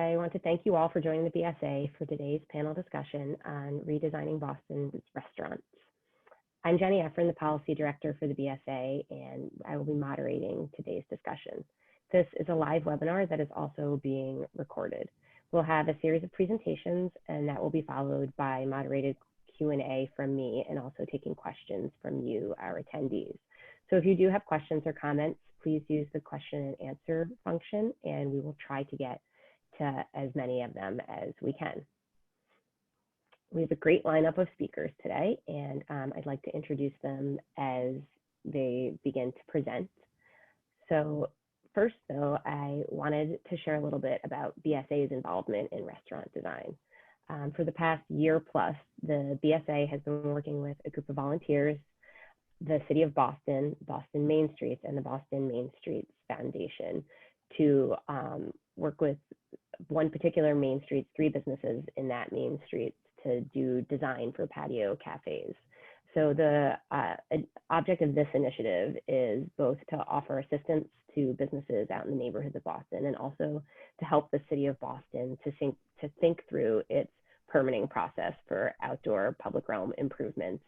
I want to thank you all for joining the BSA for today's panel discussion on redesigning Boston's restaurants. I'm Jenny Efren, the Policy Director for the BSA, and I will be moderating today's discussion. This is a live webinar that is also being recorded. We'll have a series of presentations, and that will be followed by moderated Q&A from me and also taking questions from you, our attendees. So if you do have questions or comments, please use the question and answer function, and we will try to get to as many of them as we can. We have a great lineup of speakers today, and I'd like to introduce them as they begin to present. So first, though, I wanted to share a little bit about BSA's involvement in restaurant design. For the past year plus, the BSA has been working with a group of volunteers, the City of Boston, Boston Main Streets, and the Boston Main Streets Foundation to work with one particular Main Street, 3 businesses in that Main Street to do design for patio cafes. So the object of this initiative is both to offer assistance to businesses out in the neighborhoods of Boston and also to help the City of Boston to think through its permitting process for outdoor public realm improvements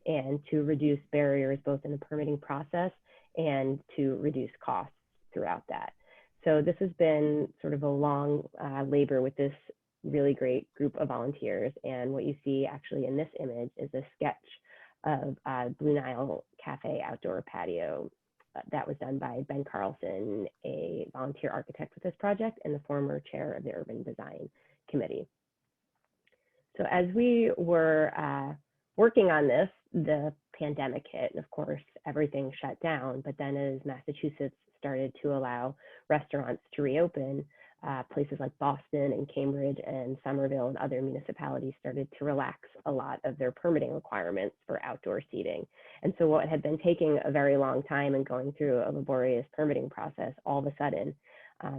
and to reduce barriers both in the permitting process and to reduce costs throughout that. So this has been sort of a long labor with this really great group of volunteers. And what you see actually in this image is a sketch of Blue Nile Cafe outdoor patio that was done by Ben Carlson, a volunteer architect with this project and the former chair of the Urban Design Committee. So as we were working on this, the pandemic hit, and of course, everything shut down. But then as Massachusetts started to allow restaurants to reopen, places like Boston and Cambridge and Somerville and other municipalities started to relax a lot of their permitting requirements for outdoor seating. And so what had been taking a very long time and going through a laborious permitting process, all of a sudden,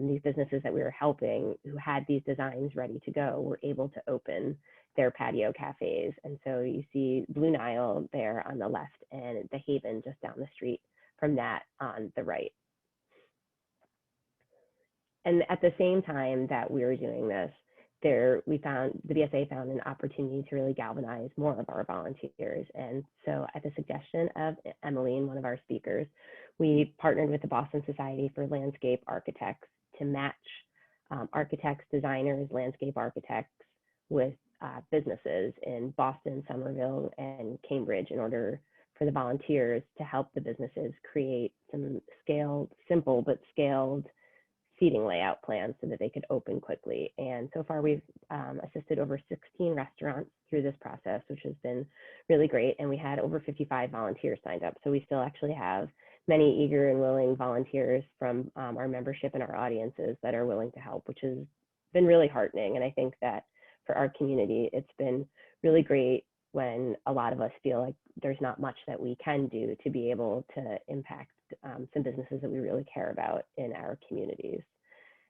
these businesses that we were helping who had these designs ready to go were able to open their patio cafes. And so you see Blue Nile there on the left and the Haven just down the street from that on the right. And at the same time that we were doing this, the BSA found an opportunity to really galvanize more of our volunteers. And so at the suggestion of Emmeline, one of our speakers, we partnered with the Boston Society for Landscape Architects to match architects, designers, landscape architects with businesses in Boston, Somerville, and Cambridge in order for the volunteers to help the businesses create some simple but scaled seating layout plans so that they could open quickly. And so far we've assisted over 16 restaurants through this process, which has been really great. And we had over 55 volunteers signed up. So we still actually have many eager and willing volunteers from our membership and our audiences that are willing to help, which has been really heartening. And I think that for our community, it's been really great when a lot of us feel like there's not much that we can do to be able to impact some businesses that we really care about in our communities.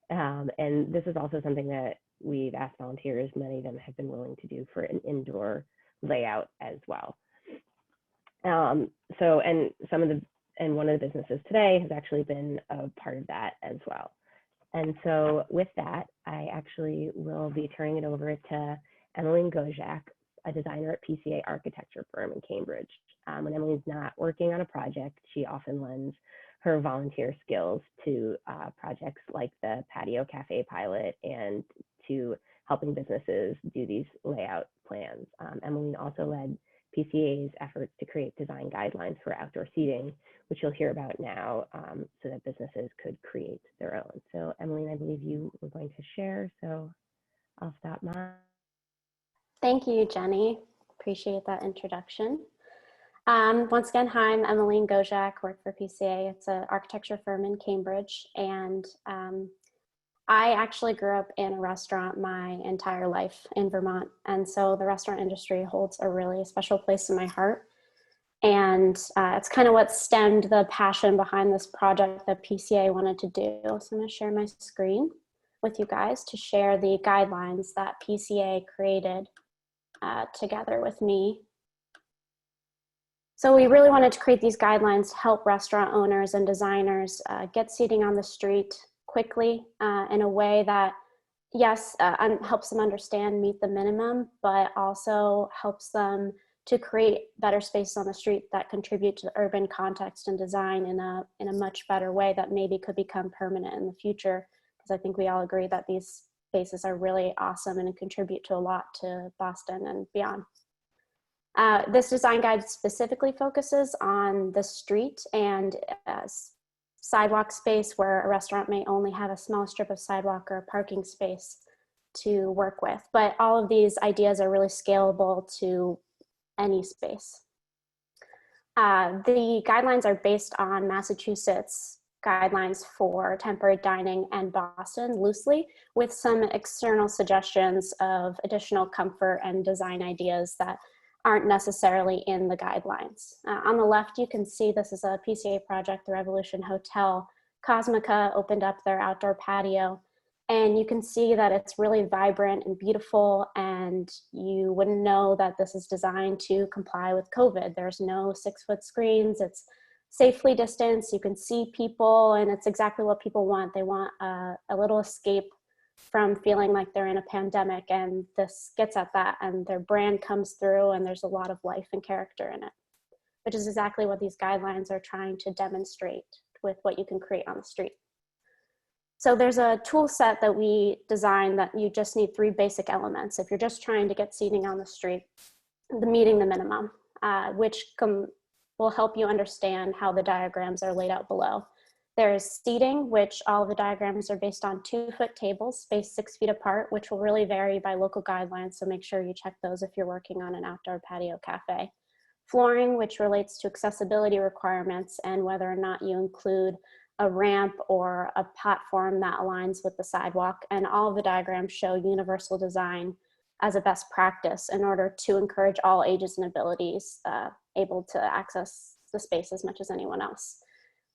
And this is also something that we've asked volunteers, many of them have been willing to do for an indoor layout as well. And one of the businesses today has actually been a part of that as well. And so with that, I actually will be turning it over to Emmeline Gojak, a designer at PCA architecture firm in Cambridge. When Emily's not working on a project, she often lends her volunteer skills to projects like the patio cafe pilot and to helping businesses do these layout plans. Emmeline also led PCA's efforts to create design guidelines for outdoor seating, which you'll hear about now, so that businesses could create their own. So Emmeline, I believe you were going to share, so I'll stop mine. Thank you, Jenny. Appreciate that introduction. Once again, hi, I'm Emmeline Gojak, work for PCA. It's an architecture firm in Cambridge, and I actually grew up in a restaurant my entire life in Vermont, and so the restaurant industry holds a really special place in my heart. And it's kind of what stemmed the passion behind this project that PCA wanted to do. So I'm going to share my screen with you guys to share the guidelines that PCA created together with me. So we really wanted to create these guidelines to help restaurant owners and designers get seating on the street quickly in a way that yes, helps them understand, meet the minimum, but also helps them to create better spaces on the street that contribute to the urban context and design in a much better way that maybe could become permanent in the future. Because I think we all agree that these spaces are really awesome and contribute to a lot to Boston and beyond. This design guide specifically focuses on the street and sidewalk space where a restaurant may only have a small strip of sidewalk or a parking space to work with. But all of these ideas are really scalable to any space. The guidelines are based on Massachusetts guidelines for temporary dining and Boston loosely, with some external suggestions of additional comfort and design ideas that aren't necessarily in the guidelines. On the left, you can see this is a PCA project, the Revolution Hotel. Cosmica opened up their outdoor patio, and you can see that it's really vibrant and beautiful, and you wouldn't know that this is designed to comply with COVID. There's no 6-foot screens, it's safely distanced, you can see people, and it's exactly what people want. They want a little escape from feeling like they're in a pandemic, and this gets at that, and their brand comes through, and there's a lot of life and character in it, which is exactly what these guidelines are trying to demonstrate with what you can create on the street. So there's a tool set that we designed that you just need 3 basic elements. If you're just trying to get seating on the street, meeting the minimum, which will help you understand how the diagrams are laid out below. There's seating, which all of the diagrams are based on 2-foot tables spaced 6 feet apart, which will really vary by local guidelines. So make sure you check those if you're working on an outdoor patio cafe. Flooring, which relates to accessibility requirements and whether or not you include a ramp or a platform that aligns with the sidewalk. And all of the diagrams show universal design as a best practice in order to encourage all ages and abilities able to access the space as much as anyone else.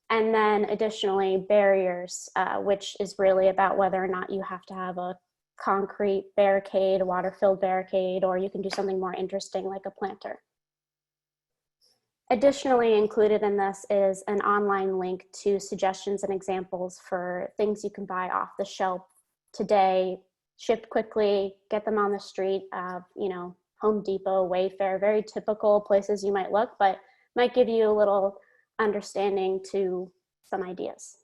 And then additionally, barriers, which is really about whether or not you have to have a concrete barricade, a water-filled barricade, or you can do something more interesting like a planter. Additionally included in this is an online link to suggestions and examples for things you can buy off the shelf today, shipped quickly, get them on the street, you know, Home Depot, Wayfair, very typical places you might look, but might give you a little understanding to some ideas.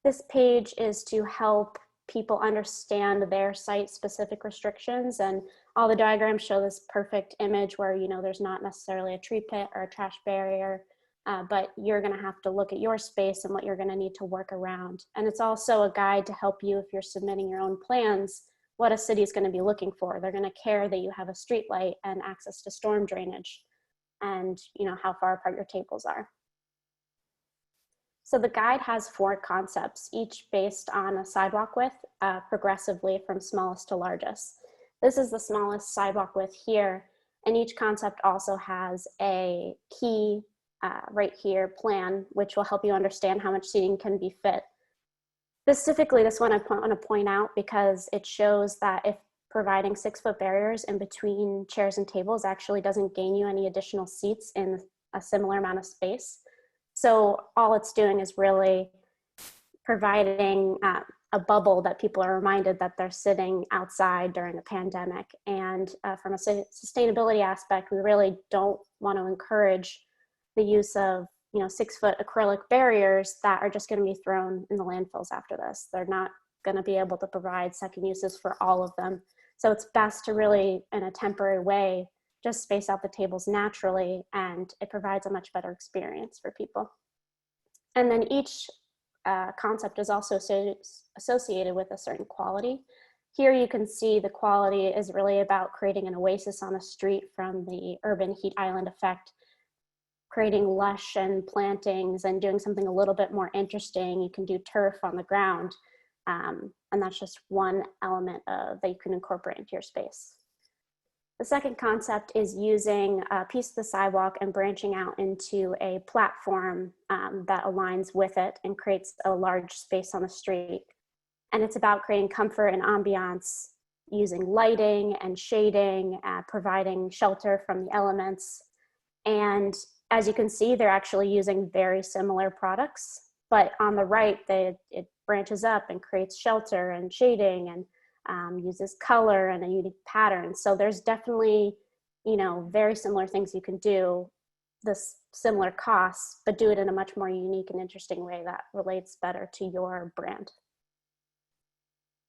This page is to help people understand their site-specific restrictions, and all the diagrams show this perfect image where, you know, there's not necessarily a tree pit or a trash barrier, but you're going to have to look at your space and what you're going to need to work around. And it's also a guide to help you if you're submitting your own plans, what a city is going to be looking for. They're going to care that you have a street light and access to storm drainage, and you know how far apart your tables are. So the guide has 4 concepts, each based on a sidewalk width, progressively from smallest to largest. This is the smallest sidewalk width here, and each concept also has a key right here plan, which will help you understand how much seating can be fit. Specifically, this one I want to point out because it shows that if providing 6-foot barriers in between chairs and tables actually doesn't gain you any additional seats in a similar amount of space. So all it's doing is really providing a bubble that people are reminded that they're sitting outside during a pandemic. And from a sustainability aspect, we really don't want to encourage the use of 6-foot acrylic barriers that are just going to be thrown in the landfills after this. They're not going to be able to provide second uses for all of them. So it's best to really, in a temporary way, just space out the tables naturally, and it provides a much better experience for people. And then each concept is also associated with a certain quality. Here you can see the quality is really about creating an oasis on the street from the urban heat island effect, creating lush and plantings and doing something a little bit more interesting. You can do turf on the ground, and that's just one element that you can incorporate into your space. The second concept is using a piece of the sidewalk and branching out into a platform that aligns with it and creates a large space on the street. And it's about creating comfort and ambiance, using lighting and shading, providing shelter from the elements. And as you can see, they're actually using very similar products, but on the right, it branches up and creates shelter and shading and uses color and a unique pattern. So there's definitely, you know, very similar things you can do, this similar costs, but do it in a much more unique and interesting way that relates better to your brand.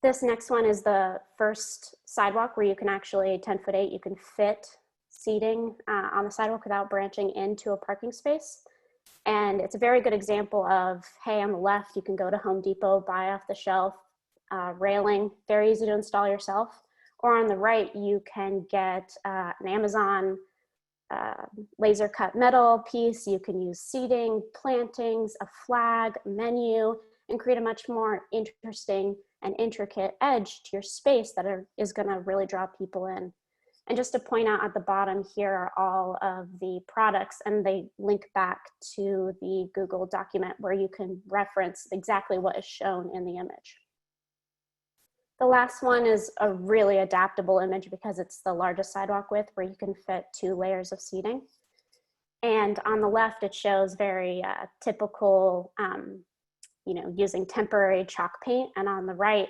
This next one is the first sidewalk where you can actually 10'8", you can fit seating on the sidewalk without branching into a parking space. And it's a very good example of, hey, on the left, you can go to Home Depot, buy off the shelf railing, very easy to install yourself. Or on the right, you can get an Amazon laser cut metal piece. You can use seating, plantings, a flag, menu, and create a much more interesting and intricate edge to your space that is going to really draw people in. And just to point out, at the bottom here are all of the products, and they link back to the Google document where you can reference exactly what is shown in the image. The last one is a really adaptable image because it's the largest sidewalk width, where you can fit 2 layers of seating. And on the left, it shows very typical, you know, using temporary chalk paint. And on the right,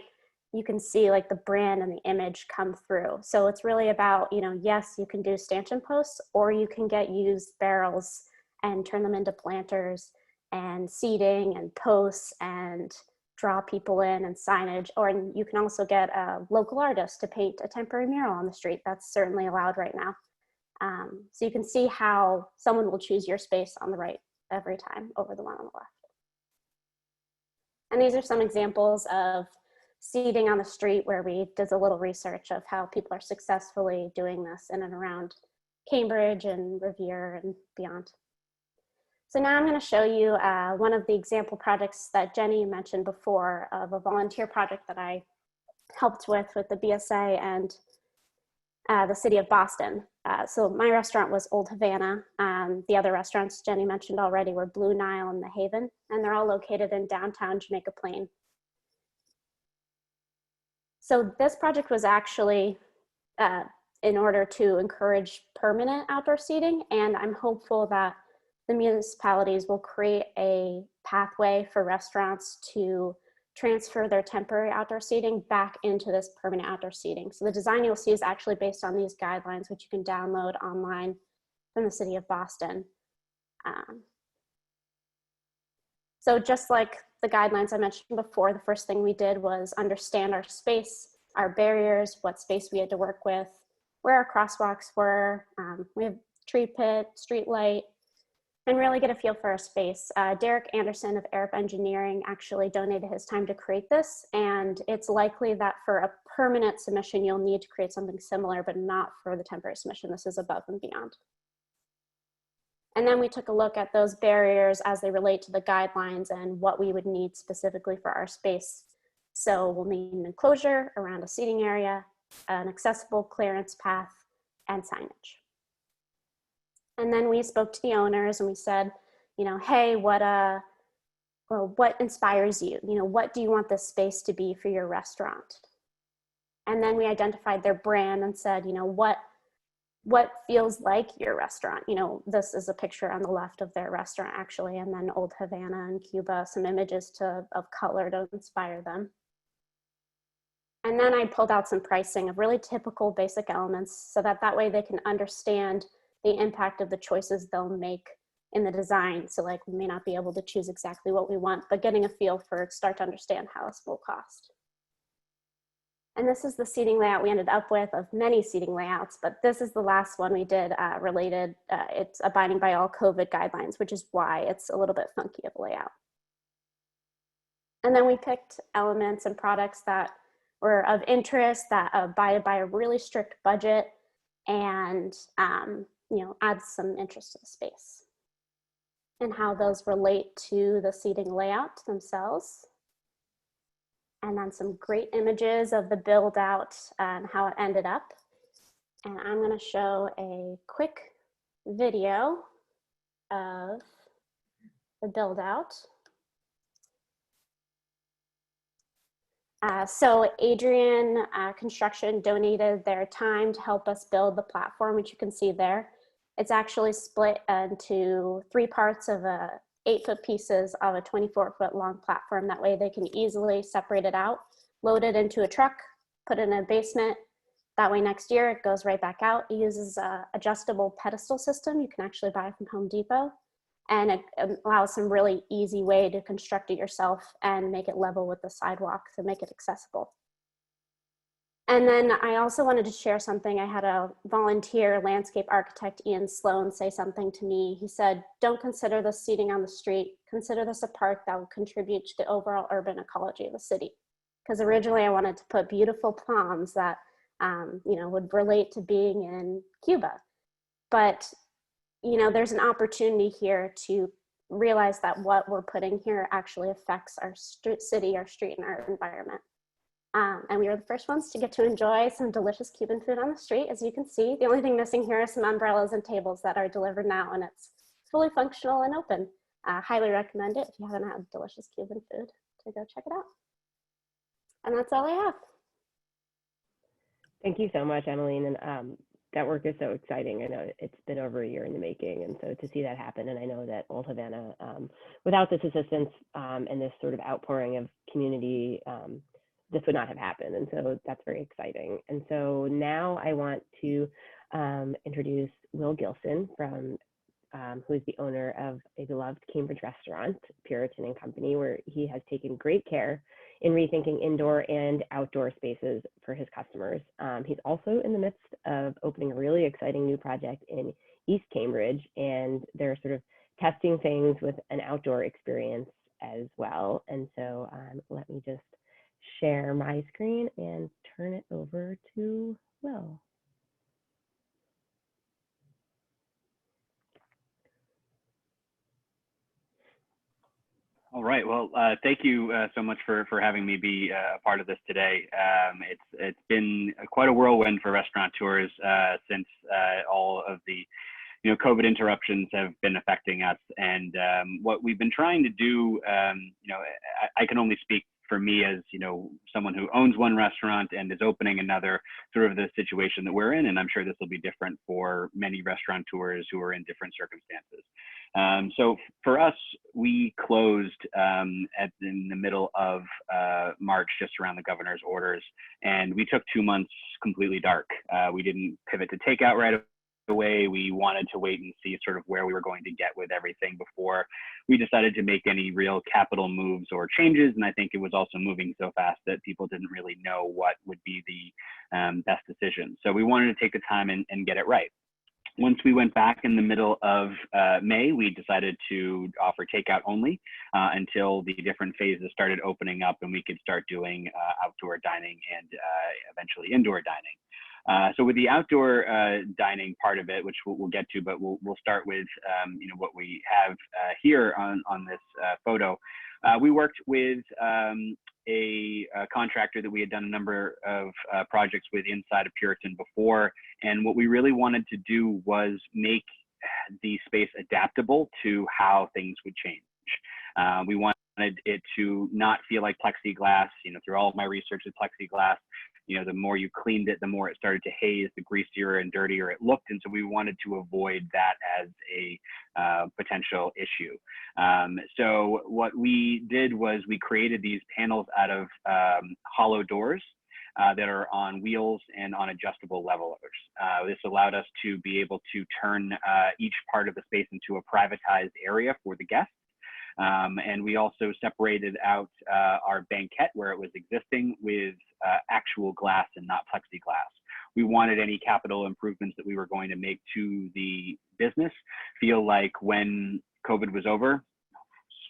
you can see like the brand and the image come through. So it's really about, you know, yes, you can do stanchion posts, or you can get used barrels and turn them into planters and seating and posts and draw people in and signage. Or you can also get a local artist to paint a temporary mural on the street. That's certainly allowed right now. So you can see how someone will choose your space on the right every time over the one on the left. And these are some examples of seating on the street where we did a little research of how people are successfully doing this in and around Cambridge and Revere and beyond. So now I'm going to show you one of the example projects that Jenny mentioned before, of a volunteer project that I helped with the BSA and the city of Boston. So my restaurant was Old Havana. The other restaurants Jenny mentioned already were Blue Nile and The Haven, and they're all located in downtown Jamaica Plain. So this project was actually in order to encourage permanent outdoor seating, and I'm hopeful that the municipalities will create a pathway for restaurants to transfer their temporary outdoor seating back into this permanent outdoor seating. So the design you'll see is actually based on these guidelines, which you can download online from the city of Boston. So just like the guidelines I mentioned before, the first thing we did was understand our space, our barriers, what space we had to work with, where our crosswalks were. We have tree pit, street light, and really get a feel for our space. Derek Anderson of Arup Engineering actually donated his time to create this, and it's likely that for a permanent submission, you'll need to create something similar, but not for the temporary submission. This is above and beyond. And then we took a look at those barriers as they relate to the guidelines and what we would need specifically for our space. So we'll need an enclosure around a seating area, an accessible clearance path, and signage. And then we spoke to the owners and we said, you know, hey, what inspires you? You know, what do you want this space to be for your restaurant? And then we identified their brand and said, you know, what feels like your restaurant? You know, this is a picture on the left of their restaurant actually, and then Old Havana and Cuba, some images of color to inspire them. And then I pulled out some pricing of really typical basic elements so that way they can understand the impact of the choices they'll make in the design. So like, we may not be able to choose exactly what we want, but getting a feel for it, start to understand how this will cost. And this is the seating layout we ended up with, of many seating layouts, but this is the last one we did related. It's abiding by all COVID guidelines, which is why it's a little bit funky of a layout. And then we picked elements and products that were of interest, that abided by a really strict budget, and you know, add some interest to the space, and how those relate to the seating layout themselves. And then some great images of the build out and how it ended up. And I'm going to show a quick video of the build out. So Adrian Construction donated their time to help us build the platform, which you can see there. It's actually split into 3 parts of a 8-foot pieces of a 24-foot long platform. That way they can easily separate it out, load it into a truck, put it in a basement. That way next year it goes right back out. It uses an adjustable pedestal system you can actually buy from Home Depot. And it allows some really easy way to construct it yourself and make it level with the sidewalk to make it accessible. And then I also wanted to share something. I had a volunteer landscape architect, Ian Sloan, say something to me. He said, don't consider this seating on the street. Consider this a park that will contribute to the overall urban ecology of the city. Because originally I wanted to put beautiful palms that would relate to being in Cuba. But there's an opportunity here to realize that what we're putting here actually affects our city, our street, and our environment. And we were the first ones to get to enjoy some delicious Cuban food on the street. As you can see, the only thing missing here are some umbrellas and tables that are delivered now, and it's fully functional and open. Highly recommend it if you haven't had delicious Cuban food to go check it out. And that's all I have. Thank you so much, Emmeline. And that work is so exciting. I know it's been over a year in the making. And so to see that happen, and I know that Old Havana, without this assistance and this sort of outpouring of community, this would not have happened. And so that's very exciting. And so now I want to introduce Will Gilson from who is the owner of a beloved Cambridge restaurant, Puritan and Company, where he has taken great care in rethinking indoor and outdoor spaces for his customers. He's also in the midst of opening a really exciting new project in East Cambridge, and they're sort of testing things with an outdoor experience as well. And so let me just share my screen and turn it over to Will. All right. Well, thank you so much for having me be a part of this today. It's been quite a whirlwind for restaurateurs since all of the COVID interruptions have been affecting us. And what we've been trying to do, I can only speak for me as someone who owns one restaurant and is opening another, sort of the situation that we're in, and I'm sure this will be different for many restaurateurs who are in different circumstances. So for us, we closed in the middle of March, just around the governor's orders, and we took 2 months completely dark. We didn't pivot to takeout right away. We wanted to wait and see sort of where we were going to get with everything before we decided to make any real capital moves or changes. And I think it was also moving so fast that people didn't really know what would be the best decision. So we wanted to take the time and get it right. Once we went back in the middle of May, we decided to offer takeout only until the different phases started opening up and we could start doing outdoor dining and eventually indoor dining. So with the outdoor dining part of it, which we'll get to, but we'll start with what we have here on this photo. We worked with a contractor that we had done a number of projects with inside of Puritan before, and what we really wanted to do was make the space adaptable to how things would change. We wanted it to not feel like plexiglass. Through all of my research with plexiglass, the more you cleaned it, the more it started to haze, the greasier and dirtier it looked. And so we wanted to avoid that as a potential issue. So what we did was we created these panels out of hollow doors that are on wheels and on adjustable levelers. This allowed us to be able to turn each part of the space into a privatized area for the guests. And we also separated out our banquette where it was existing with actual glass and not plexiglass. We wanted any capital improvements that we were going to make to the business feel like when COVID was over,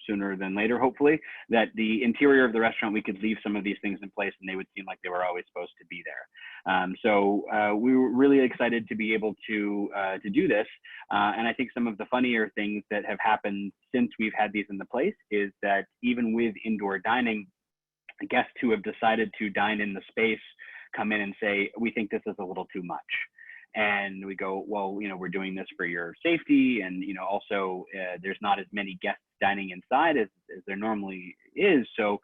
sooner than later, hopefully, that the interior of the restaurant, we could leave some of these things in place and they would seem like they were always supposed to be there. So we were really excited to be able to do this. And I think some of the funnier things that have happened since we've had these in the place is that even with indoor dining, guests who have decided to dine in the space come in and say, we think this is a little too much. And we go, well, we're doing this for your safety. And, also there's not as many guests dining inside as there normally is. So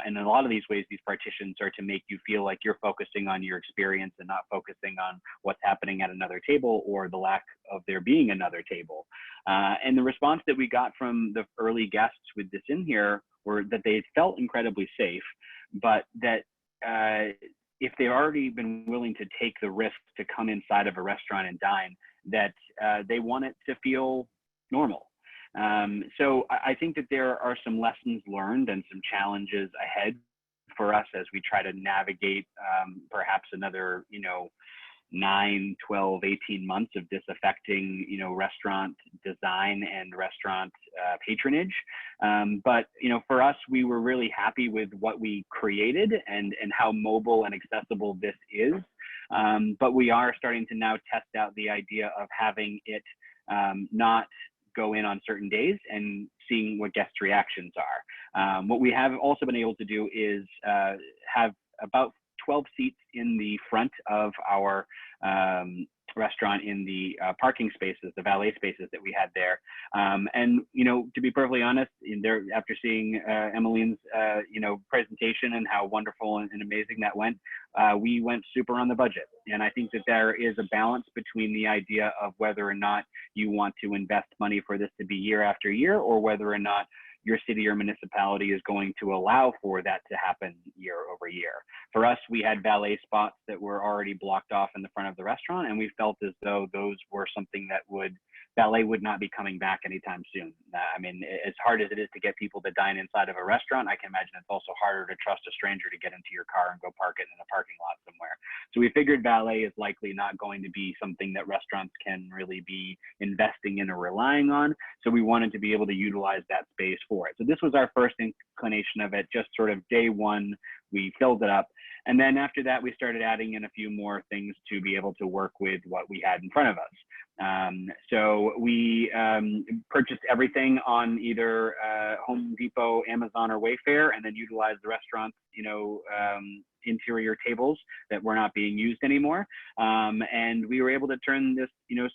in a lot of these ways, these partitions are to make you feel like you're focusing on your experience and not focusing on what's happening at another table or the lack of there being another table. And the response that we got from the early guests with this in here were that they felt incredibly safe, but that if they've already been willing to take the risk to come inside of a restaurant and dine, that they want it to feel normal. So I think that there are some lessons learned and some challenges ahead for us as we try to navigate perhaps another, 9, 12, 18 months of disaffecting, restaurant design and restaurant patronage. But, for us, we were really happy with what we created and how mobile and accessible this is. But we are starting to now test out the idea of having it not go in on certain days and seeing what guest reactions are. What we have also been able to do is have about 12 seats in the front of our restaurant in the parking spaces, the valet spaces that we had there. And, to be perfectly honest, after seeing Emmeline's, presentation and how wonderful and amazing that went, we went super on the budget. And I think that there is a balance between the idea of whether or not you want to invest money for this to be year after year, or whether or not your city or municipality is going to allow for that to happen year over year. For us, we had valet spots that were already blocked off in the front of the restaurant, and we felt as though those were something that valet would not be coming back anytime soon. I mean, as hard as it is to get people to dine inside of a restaurant, I can imagine it's also harder to trust a stranger to get into your car and go park it in a parking lot somewhere. So we figured valet is likely not going to be something that restaurants can really be investing in or relying on. So we wanted to be able to utilize that space for it. So this was our first inclination of it, just sort of day one, we filled it up. And then after that, we started adding in a few more things to be able to work with what we had in front of us. So we purchased everything on either Home Depot, Amazon, or Wayfair, and then utilized the restaurant's, interior tables that were not being used anymore. And we were able to turn this,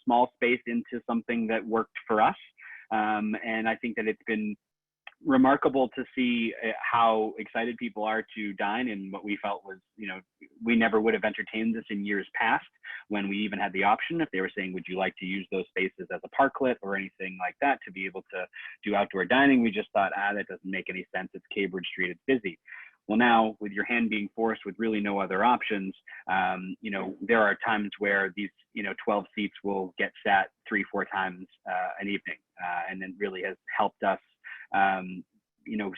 small space into something that worked for us. And I think that it's been remarkable to see how excited people are to dine in what we felt was, we never would have entertained this in years past when we even had the option. If they were saying, would you like to use those spaces as a parklet or anything like that to be able to do outdoor dining, we just thought, that doesn't make any sense. It's Cambridge Street, it's busy. Well, now with your hand being forced with really no other options, there are times where these, 12 seats will get sat 3-4 times an evening. And it really has helped us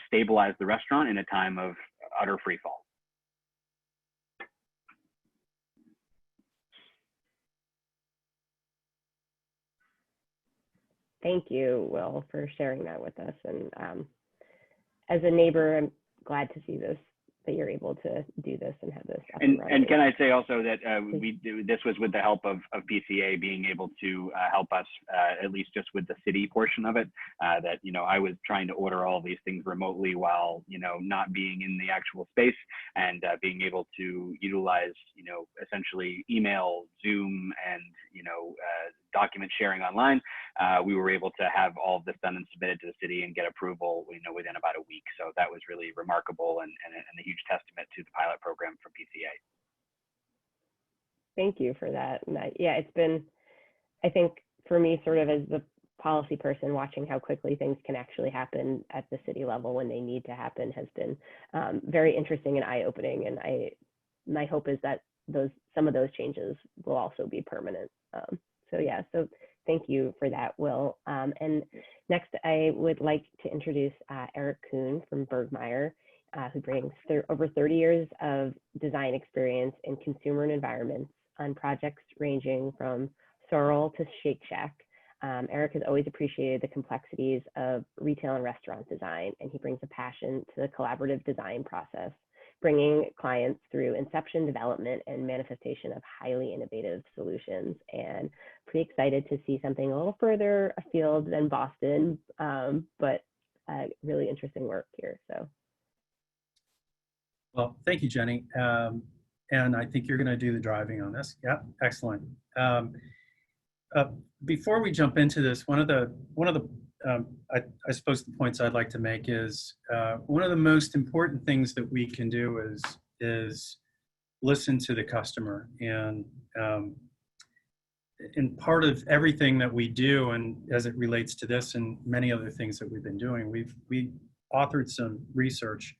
stabilize the restaurant in a time of utter free fall. Thank you, Will, for sharing that with us. And as a neighbor, I'm glad to see this, that you're able to do this and have this up and running. And can I say also that this was with the help of PCA being able to help us, at least just with the city portion of it, that, I was trying to order all these things remotely while, not being in the actual space, and being able to utilize, essentially email, Zoom, and, document sharing online. We were able to have all of this done and submitted to the city and get approval, within about a week. So that was really remarkable and a huge testament to the pilot program from PCA. Thank you for that. And it's been, I think for me, sort of as the policy person, watching how quickly things can actually happen at the city level when they need to happen has been very interesting and eye-opening. And my hope is that some of those changes will also be permanent. So thank you for that, Will. And next, I would like to introduce Eric Kuhn from Bergmeyer, who brings over 30 years of design experience in consumer and environments on projects ranging from Sorrel to Shake Shack. Eric has always appreciated the complexities of retail and restaurant design, and he brings a passion to the collaborative design process, bringing clients through inception, development, and manifestation of highly innovative solutions. And pretty excited to see something a little further afield than Boston, but really interesting work here. So. Well, thank you, Jenny. And I think you're going to do the driving on this. Yeah, excellent. Before we jump into this, one of the I suppose the points I'd like to make is one of the most important things that we can do is listen to the customer. And part of everything that we do, and as it relates to this and many other things that we've been doing, we authored some research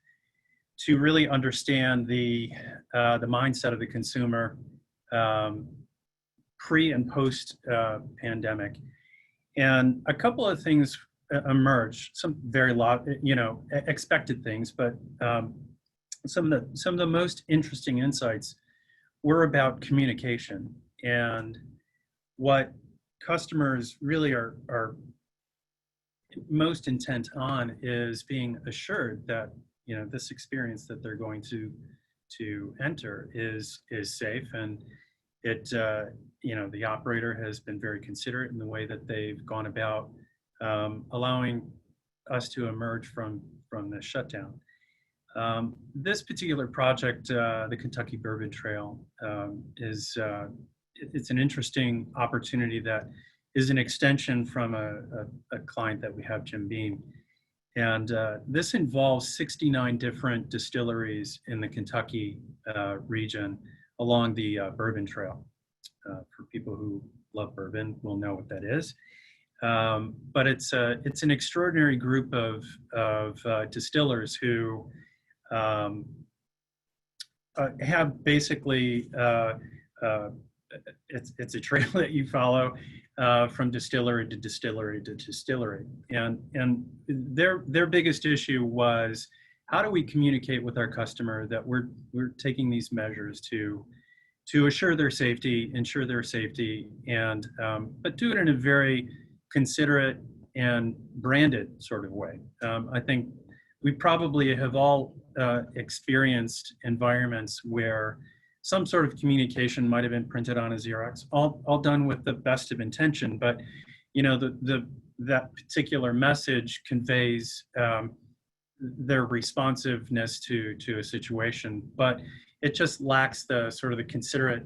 to really understand the mindset of the consumer pre and post pandemic. And a couple of things emerged, some very expected things, but some of the most interesting insights were about communication. And what customers really are most intent on is being assured that this experience that they're going to enter is safe, and it the operator has been very considerate in the way that they've gone about allowing us to emerge from the shutdown. This particular project, the Kentucky Bourbon Trail, it's an interesting opportunity that is an extension from a client that we have, Jim Beam. And this involves 69 different distilleries in the Kentucky region along the Bourbon Trail. For people who love bourbon will know what that is. But it's an extraordinary group of distillers who have basically it's a trail that you follow from distillery to distillery to distillery, and their biggest issue was, how do we communicate with our customer that we're taking these measures to ensure their safety, and but do it in a very considerate and branded sort of way. I think we probably have all experienced environments where some sort of communication might have been printed on a Xerox, all done with the best of intention, but that particular message conveys their responsiveness to a situation, but it just lacks the sort of the considerate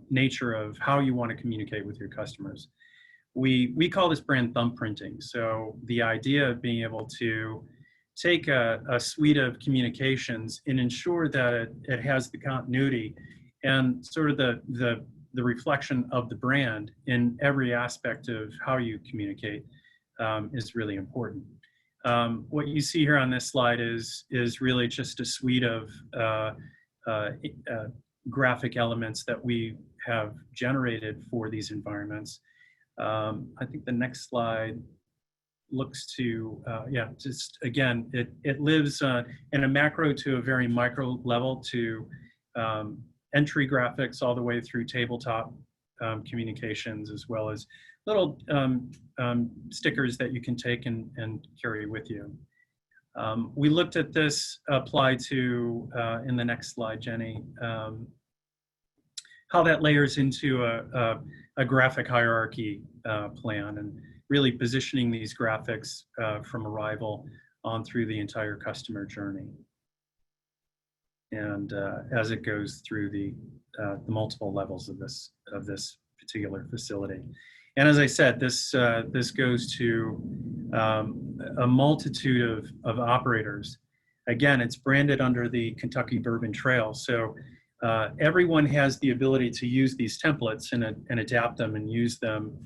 nature of how you want to communicate with your customers. We call this brand thumbprinting. So the idea of being able to take a suite of communications and ensure that it has the continuity and sort of the reflection of the brand in every aspect of how you communicate is really important. What you see here on this slide is really just a suite of graphic elements that we have generated for these environments. I think the next slide looks to, just again, it lives in a macro to a very micro level, to entry graphics all the way through tabletop communications, as well as little stickers that you can take and carry with you. We looked at this applied to, in the next slide, Jenny, how that layers into a graphic hierarchy plan, and really positioning these graphics from arrival on through the entire customer journey. And as it goes through the multiple levels of this particular facility. And as I said, this goes to a multitude of operators. Again, it's branded under the Kentucky Bourbon Trail. So everyone has the ability to use these templates and adapt them and use them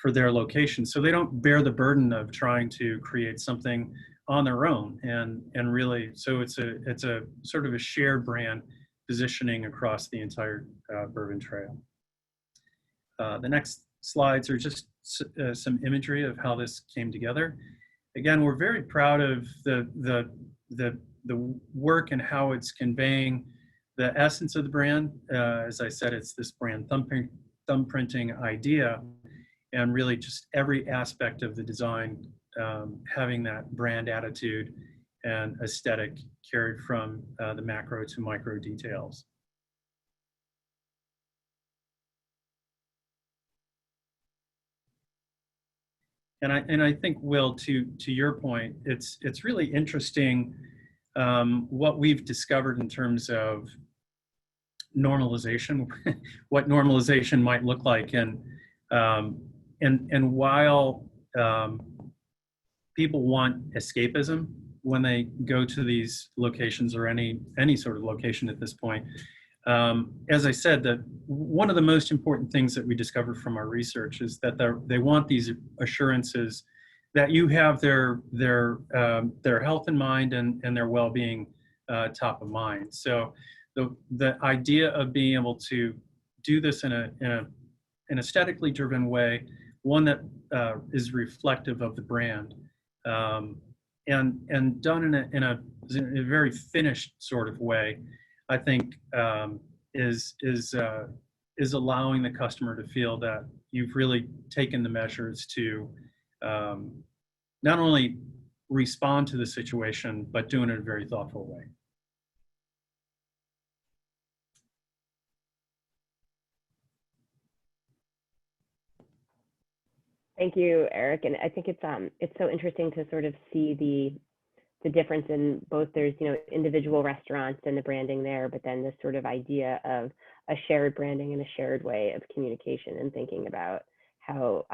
for their location. So they don't bear the burden of trying to create something on their own. And really, so it's a sort of a shared brand positioning across the entire Bourbon Trail. The next slides are just some imagery of how this came together. Again, we're very proud of the work and how it's conveying the essence of the brand. As I said, it's this brand thumbprinting idea, and really just every aspect of the design having that brand attitude and aesthetic carried from the macro to micro details. And I think, Will, to your point, it's really interesting what we've discovered in terms of normalization, what normalization might look like, and while people want escapism when they go to these locations, or any sort of location at this point. As I said, that one of the most important things that we discovered from our research is that they want these assurances that you have their health in mind and their well-being top of mind. So the idea of being able to do this in an aesthetically driven way, one that is reflective of the brand, and done in a very finished sort of way, I think is allowing the customer to feel that you've really taken the measures to not only respond to the situation, but doing it in a very thoughtful way. Thank you, Eric. And I think it's so interesting to sort of see the difference in both. There's, you know, individual restaurants and the branding there, but then this sort of idea of a shared branding and a shared way of communication, and thinking about how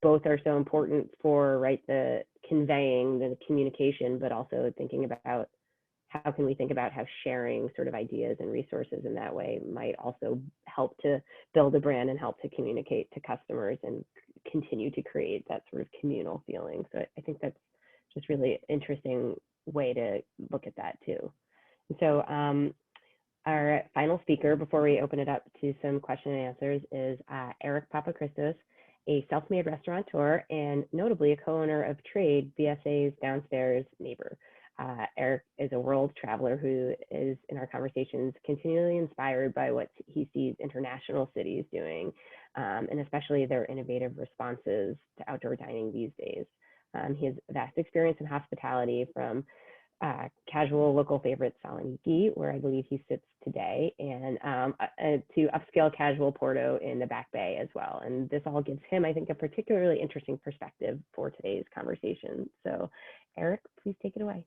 both are so important for, right, the conveying the communication, but also thinking about how can we think about how sharing sort of ideas and resources in that way might also help to build a brand and help to communicate to customers and continue to create that sort of communal feeling. So I think that's just really interesting way to look at that too. So our final speaker before we open it up to some question and answers is Eric Papachristos, a self-made restaurateur and notably a co-owner of Trade, BSA's downstairs neighbor. Eric is a world traveler who is, in our conversations, continually inspired by what he sees international cities doing, and especially their innovative responses to outdoor dining these days. He has vast experience in hospitality, from casual local favorite Saloniki, where I believe he sits today, and to upscale casual Porto in the Back Bay as well. And this all gives him, I think, a particularly interesting perspective for today's conversation. So Eric, please take it away.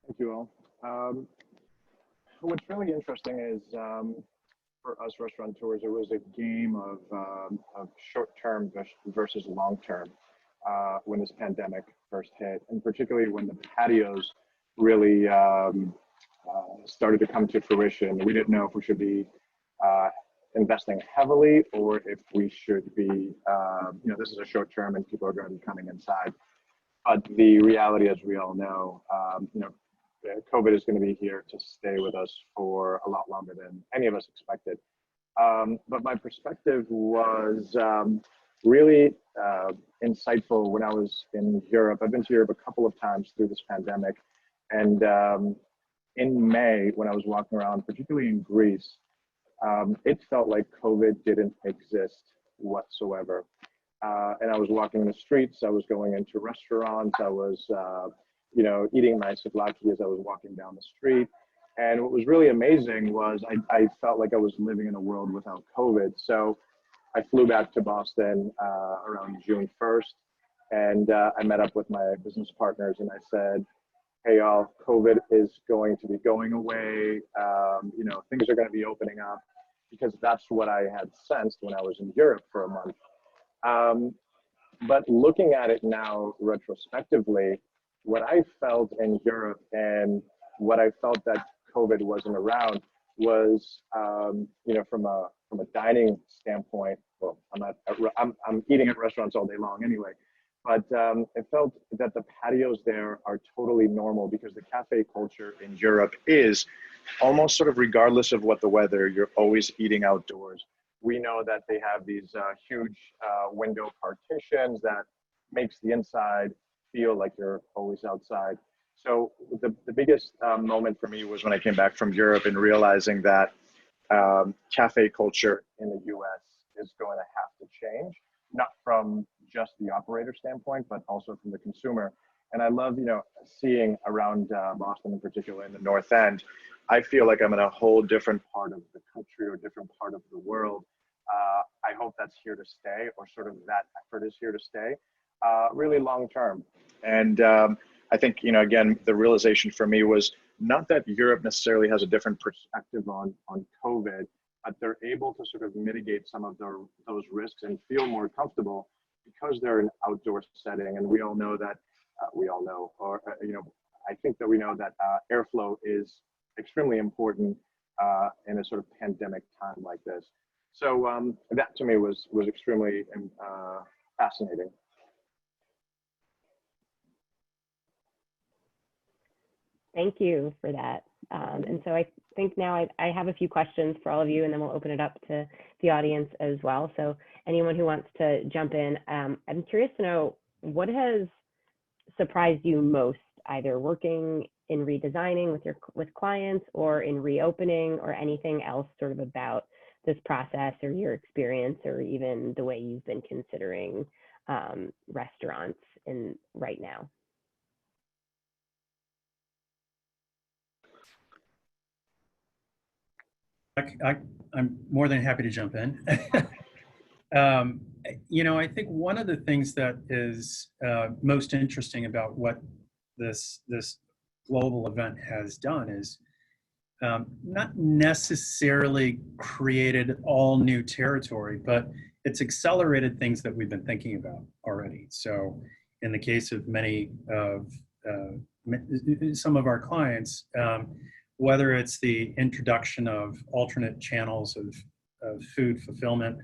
Thank you all. What's really interesting is for us restaurateurs, it was a game of short-term versus long-term when this pandemic first hit, and particularly when the patios really started to come to fruition. We didn't know if we should be investing heavily or if we should be, you know, this is a short-term and people are going to be coming inside. But the reality, as we all know, you know, COVID is going to be here to stay with us for a lot longer than any of us expected. But my perspective was really insightful when I was in Europe. I've been to Europe a couple of times through this pandemic. And in May, when I was walking around, particularly in Greece, it felt like COVID didn't exist whatsoever. And I was walking the streets, I was going into restaurants, I was you know, eating my souvlaki as I was walking down the street. And what was really amazing was I felt like I was living in a world without COVID. So I flew back to Boston around June 1st, and I met up with my business partners and I said, hey y'all, COVID is going to be going away. You know, things are going to be opening up, because that's what I had sensed when I was in Europe for a month. But looking at it now retrospectively, what I felt in Europe and what I felt that COVID wasn't around was, you know, from a dining standpoint. Well, I'm eating at restaurants all day long anyway, but it felt that the patios there are totally normal, because the cafe culture in Europe is almost sort of regardless of what the weather, you're always eating outdoors. We know that they have these huge window partitions that makes the inside feel like you're always outside. So the biggest moment for me was when I came back from Europe and realizing that cafe culture in the US is going to have to change, not from just the operator standpoint, but also from the consumer. And I love, you know, seeing around Boston in particular, in the North End, I feel like I'm in a whole different part of the country or different part of the world. I hope that's here to stay, or sort of that effort is here to stay, really long term. And I think, you know, again, the realization for me was not that Europe necessarily has a different perspective on COVID, but they're able to sort of mitigate some of those risks and feel more comfortable because they're an outdoor setting, and we all know that, we all know, or, I think that we know that airflow is extremely important in a sort of pandemic time like this. So that to me was extremely fascinating. Thank you for that. And so I think now I have a few questions for all of you, and then we'll open it up to the audience as well. So anyone who wants to jump in, I'm curious to know what has surprised you most, either working in redesigning with clients or in reopening, or anything else sort of about this process or your experience, or even the way you've been considering restaurants right now. I'm more than happy to jump in. I think one of the things that is most interesting about what this global event has done is not necessarily created all new territory, but it's accelerated things that we've been thinking about already. So in the case of many of some of our clients, whether it's the introduction of alternate channels of food fulfillment,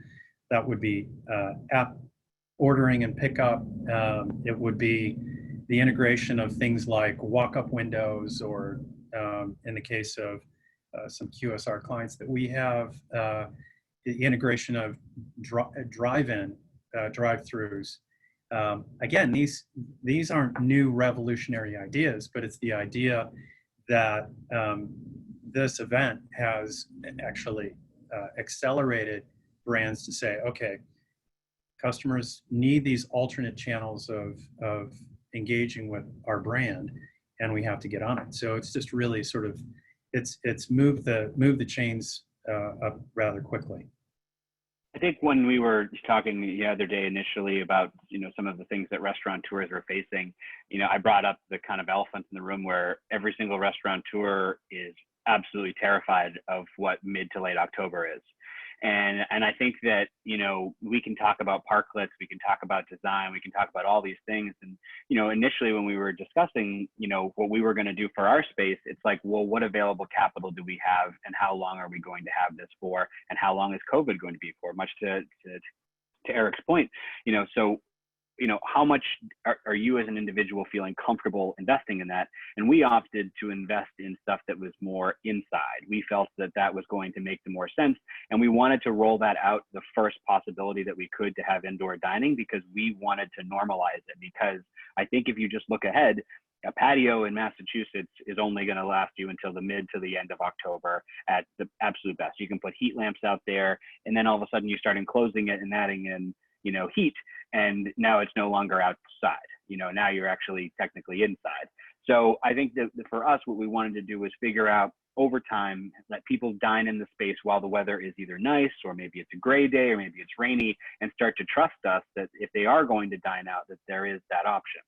that would be app ordering and pickup. It would be the integration of things like walk-up windows, or in the case of some QSR clients that we have, the integration of drive-in, drive-throughs. Again, these aren't new revolutionary ideas, but it's the idea that this event has actually accelerated brands to say, okay, customers need these alternate channels of engaging with our brand, and we have to get on it. So it's just really sort of, it's moved the chains up rather quickly. I think when we were talking the other day initially about, some of the things that restaurateurs are facing, I brought up the kind of elephant in the room where every single restaurateur is absolutely terrified of what mid to late October is. And I think that, we can talk about parklets, we can talk about design, we can talk about all these things. And, initially when we were discussing, what we were going to do for our space, it's like, well, what available capital do we have, and how long are we going to have this for, and how long is COVID going to be for? Much to Eric's point, so how much are you as an individual feeling comfortable investing in that? And we opted to invest in stuff that was more inside. We felt that that was going to make the more sense. And we wanted to roll that out the first possibility that we could to have indoor dining, because we wanted to normalize it. Because I think if you just look ahead, a patio in Massachusetts is only going to last you until the mid to the end of October at the absolute best. You can put heat lamps out there, and then all of a sudden you start enclosing it and adding in heat, and now it's no longer outside. Now you're actually technically inside. So I think that for us, what we wanted to do was figure out over time, let people dine in the space while the weather is either nice, or maybe it's a gray day, or maybe it's rainy, and start to trust us that if they are going to dine out, that there is that option.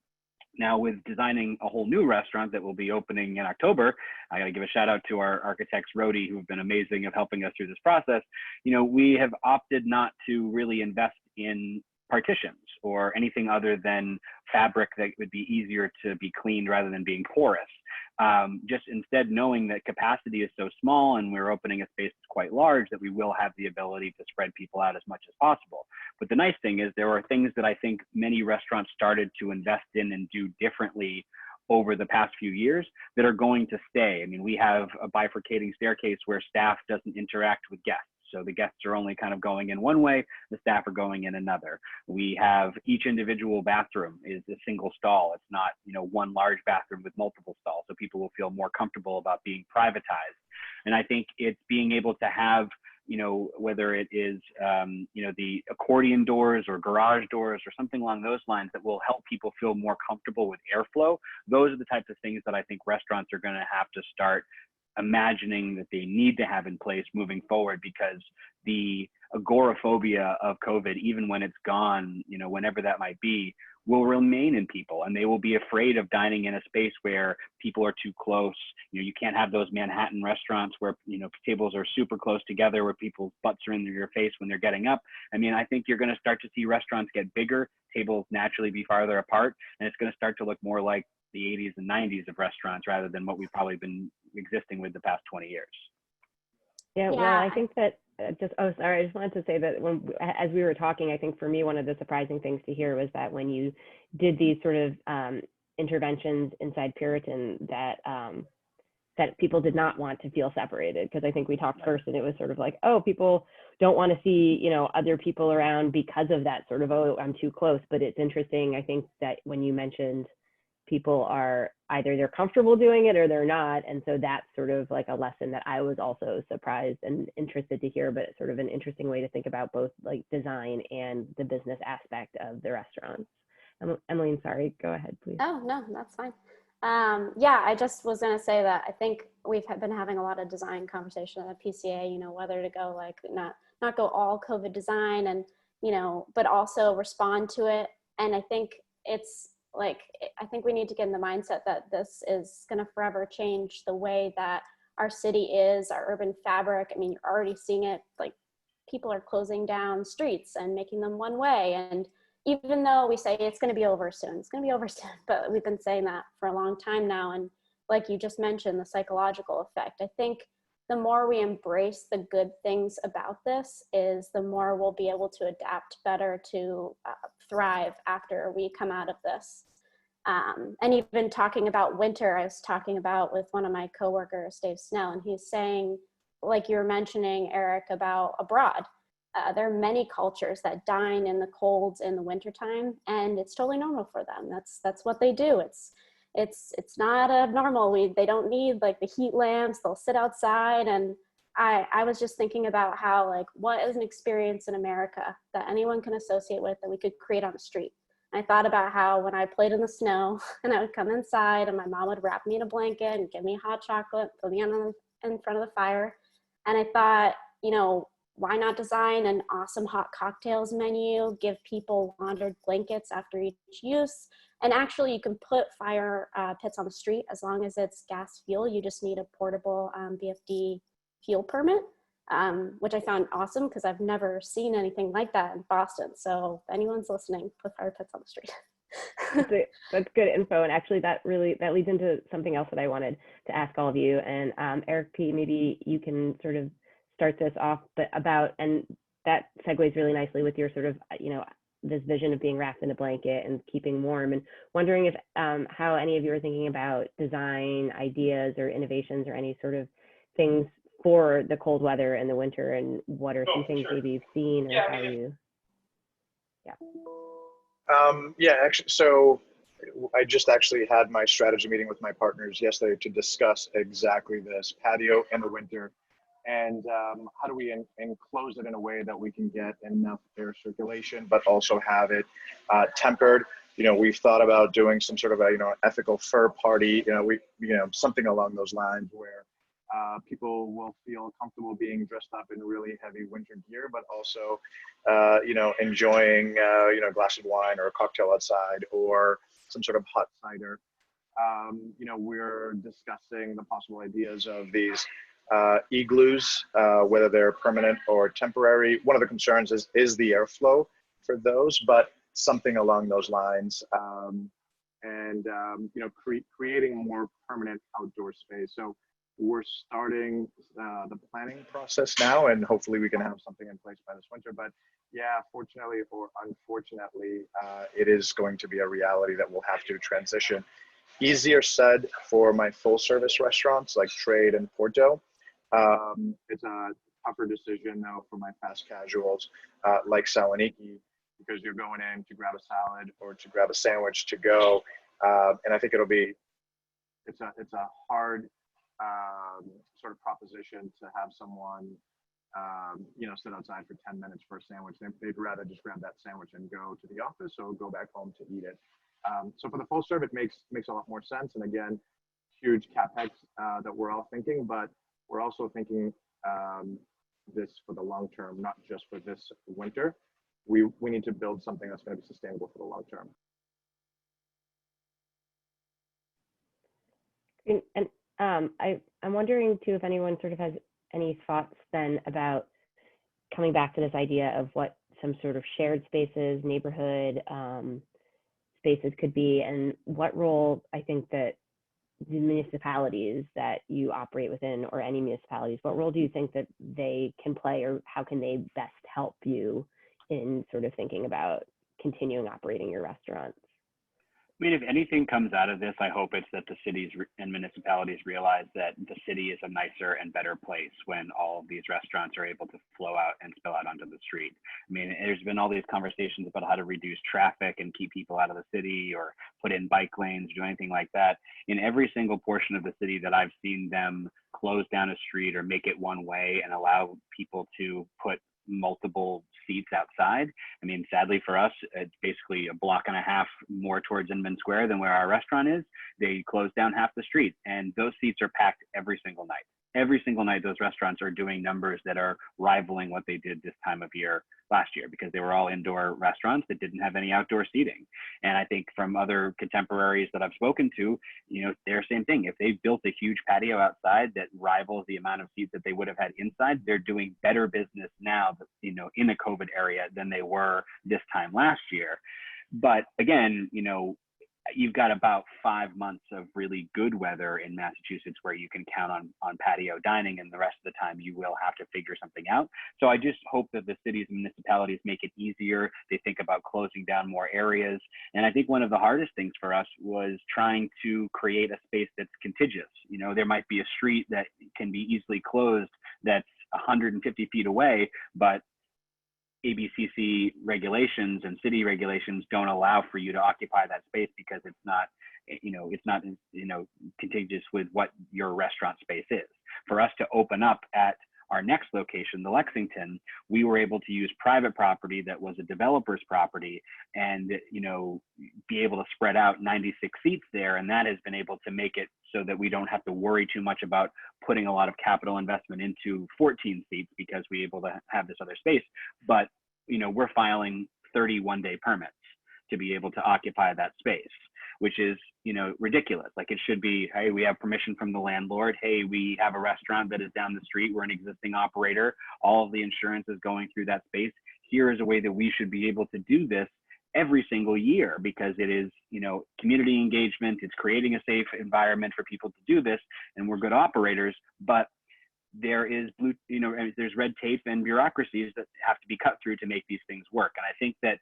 Now, with designing a whole new restaurant that will be opening in October, I got to give a shout out to our architects, Rody, who have been amazing of helping us through this process. We have opted not to really invest in partitions or anything other than fabric that would be easier to be cleaned rather than being porous. Just instead knowing that capacity is so small and we're opening a space that's quite large, that we will have the ability to spread people out as much as possible. But the nice thing is there are things that I think many restaurants started to invest in and do differently over the past few years that are going to stay. I mean, we have a bifurcating staircase where staff doesn't interact with guests. So the guests are only kind of going in one way, the staff are going in another. We have each individual bathroom is a single stall. It's not, one large bathroom with multiple stalls. So people will feel more comfortable about being privatized. And I think it's being able to have, whether it is, the accordion doors or garage doors or something along those lines that will help people feel more comfortable with airflow. Those are the types of things that I think restaurants are going to have to start imagining that they need to have in place moving forward, because the agoraphobia of COVID, even when it's gone, whenever that might be, will remain in people, and they will be afraid of dining in a space where people are too close. You can't have those Manhattan restaurants where, tables are super close together, where people's butts are in your face when they're getting up. I mean, I think you're going to start to see restaurants get bigger, tables naturally be farther apart, and it's going to start to look more like the 80s and 90s of restaurants rather than what we've probably been existing with the past 20 years. Yeah, well, I think that I just wanted to say that as we were talking, I think for me, one of the surprising things to hear was that when you did these sort of interventions inside Puritan, that people did not want to feel separated, because I think we talked first and it was sort of like, oh, people don't want to see, other people around because of that sort of, oh, I'm too close. But it's interesting, I think, that when you mentioned people are either they're comfortable doing it or they're not. And so that's sort of like a lesson that I was also surprised and interested to hear, but it's sort of an interesting way to think about both like design and the business aspect of the restaurants. Emmeline, sorry, go ahead, please. Oh, no, that's fine. Yeah, I just was going to say that I think we've been having a lot of design conversation at PCA, whether to go like not go all COVID design and, but also respond to it. And I think it's like, I think we need to get in the mindset that this is going to forever change the way that our city is, our urban fabric. I mean, you're already seeing it, like people are closing down streets and making them one way. And even though we say it's going to be over soon, it's going to be over soon, but we've been saying that for a long time now. And like you just mentioned, the psychological effect, I think the more we embrace the good things about this is the more we'll be able to adapt better to thrive after we come out of this. And even talking about winter, I was talking about with one of my coworkers, Dave Snell, and he's saying, like you were mentioning, Eric, about abroad. There are many cultures that dine in the colds in the wintertime, and it's totally normal for them. That's what they do. It's not abnormal. They don't need like the heat lamps. They'll sit outside. And I was just thinking about how, like, what is an experience in America that anyone can associate with that we could create on the street? I thought about how when I played in the snow and I would come inside and my mom would wrap me in a blanket and give me hot chocolate, put me in front of the fire. And I thought, why not design an awesome hot cocktails menu, give people laundered blankets after each use? And actually you can put fire pits on the street as long as it's gas fuel. You just need a portable BFD fuel permit. Which I found awesome because I've never seen anything like that in Boston. So if anyone's listening, put fire pits on the street. That's good info. And actually that leads into something else that I wanted to ask all of you. And Eric P., maybe you can sort of start this off, and that segues really nicely with your sort of, this vision of being wrapped in a blanket and keeping warm, and wondering if how any of you are thinking about design ideas or innovations or any sort of things for the cold weather and the winter, and what are some things maybe you've seen or how you, actually, so I just actually had my strategy meeting with my partners yesterday to discuss exactly this: patio in the winter, and how do we enclose it in a way that we can get enough air circulation, but also have it tempered. We've thought about doing some sort of a ethical fur party. Something along those lines where people will feel comfortable being dressed up in really heavy winter gear, but also, enjoying, a glass of wine or a cocktail outside or some sort of hot cider. We're discussing the possible ideas of these igloos, whether they're permanent or temporary. One of the concerns is the airflow for those, but something along those lines. Creating more permanent outdoor space. So we're starting the planning process now, and hopefully we can have something in place by this winter. But yeah, fortunately or unfortunately, it is going to be a reality that we'll have to transition. Easier said for my full service restaurants like Trade and Porto. It's a tougher decision though for my fast casuals like Saloniki, because you're going in to grab a salad or to grab a sandwich to go. And I think it's a hard sort of proposition to have someone, sit outside for 10 minutes for a sandwich. They'd rather just grab that sandwich and go to the office or go back home to eat it. So for the full serve, it makes a lot more sense. And again, huge capex that we're all thinking, but we're also thinking this for the long term, not just for this winter. We need to build something that's going to be sustainable for the long term. I'm wondering too if anyone sort of has any thoughts then about coming back to this idea of what some sort of shared spaces, neighborhood spaces could be, and what role I think that the municipalities that you operate within, or any municipalities, what role do you think that they can play, or how can they best help you in sort of thinking about continuing operating your restaurants? I mean, if anything comes out of this, I hope it's that the cities and municipalities realize that the city is a nicer and better place when all of these restaurants are able to flow out and spill out onto the street. I mean, there's been all these conversations about how to reduce traffic and keep people out of the city, or put in bike lanes, do anything like that. In every single portion of the city that I've seen them close down a street or make it one way and allow people to put multiple seats outside. I mean, sadly for us, it's basically a block and a half more towards Inman Square than where our restaurant is. They close down half the street, and those seats are packed every single night. Every single night, those restaurants are doing numbers that are rivaling what they did this time of year last year, because they were all indoor restaurants that didn't have any outdoor seating. And I think from other contemporaries that I've spoken to, you know, they're same thing. If they've built a huge patio outside that rivals the amount of seats that they would have had inside, they're doing better business now, you know, in the COVID area than they were this time last year. But again, you know, you've got about 5 months of really good weather in Massachusetts where you can count on patio dining, and the rest of the time you will have to figure something out. So I just hope that the cities and municipalities make it easier. They think about closing down more areas. And I think one of the hardest things for us was trying to create a space that's contiguous. You know, there might be a street that can be easily closed that's 150 feet away, but ABCC regulations and city regulations don't allow for you to occupy that space because it's not, you know, contiguous with what your restaurant space is. For us to open up at our next location, the Lexington, we were able to use private property that was a developer's property, and, you know, be able to spread out 96 seats there. And that has been able to make it so that we don't have to worry too much about putting a lot of capital investment into 14 seats, because we're able to have this other space. But, you know, we're filing 31-day permits to be able to occupy that space, which is, you know, ridiculous. Like, it should be, hey, we have permission from the landlord. Hey, we have a restaurant that is down the street. We're an existing operator. All of the insurance is going through that space. Here is a way that we should be able to do this every single year, because it is, you know, community engagement. It's creating a safe environment for people to do this, and we're good operators. But there is there's red tape and bureaucracies that have to be cut through to make these things work. And I think that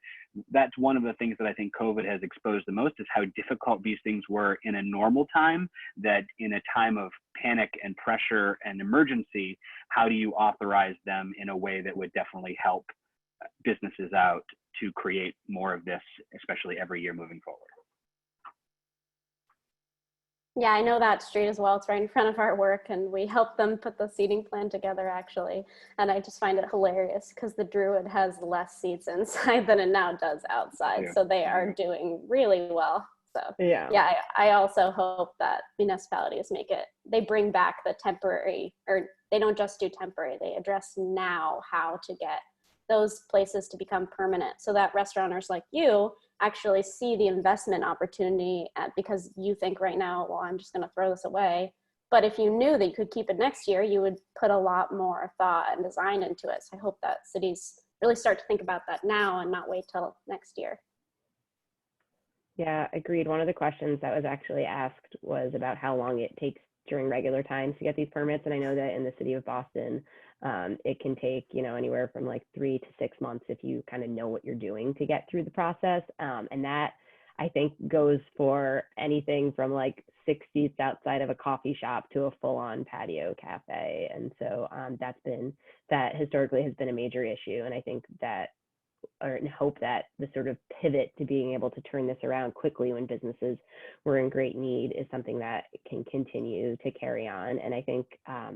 that's one of the things that I think COVID has exposed the most, is how difficult these things were in a normal time, that in a time of panic and pressure and emergency, how do you authorize them in a way that would definitely help businesses out to create more of this, especially every year moving forward. Yeah, I know that street as well. It's right in front of our work, and we helped them put the seating plan together, actually. And I just find it hilarious because the Druid has less seats inside than it now does outside. Yeah. So they are doing really well. So yeah, I also hope that municipalities they bring back the temporary, or they don't just do temporary, they address now how to get those places to become permanent, so that restaurateurs like you actually see the investment opportunity because you think right now, well, I'm just going to throw this away. But if you knew that you could keep it next year, you would put a lot more thought and design into it. So I hope that cities really start to think about that now and not wait till next year. Yeah, agreed. One of the questions that was actually asked was about how long it takes during regular times to get these permits. And I know that in the city of Boston, it can take, anywhere from like 3 to 6 months if you kind of know what you're doing to get through the process. And that, I think, goes for anything from like 6 seats outside of a coffee shop to a full-on patio cafe. And so that historically has been a major issue. And I think that, and hope that the sort of pivot to being able to turn this around quickly when businesses were in great need is something that can continue to carry on. And I think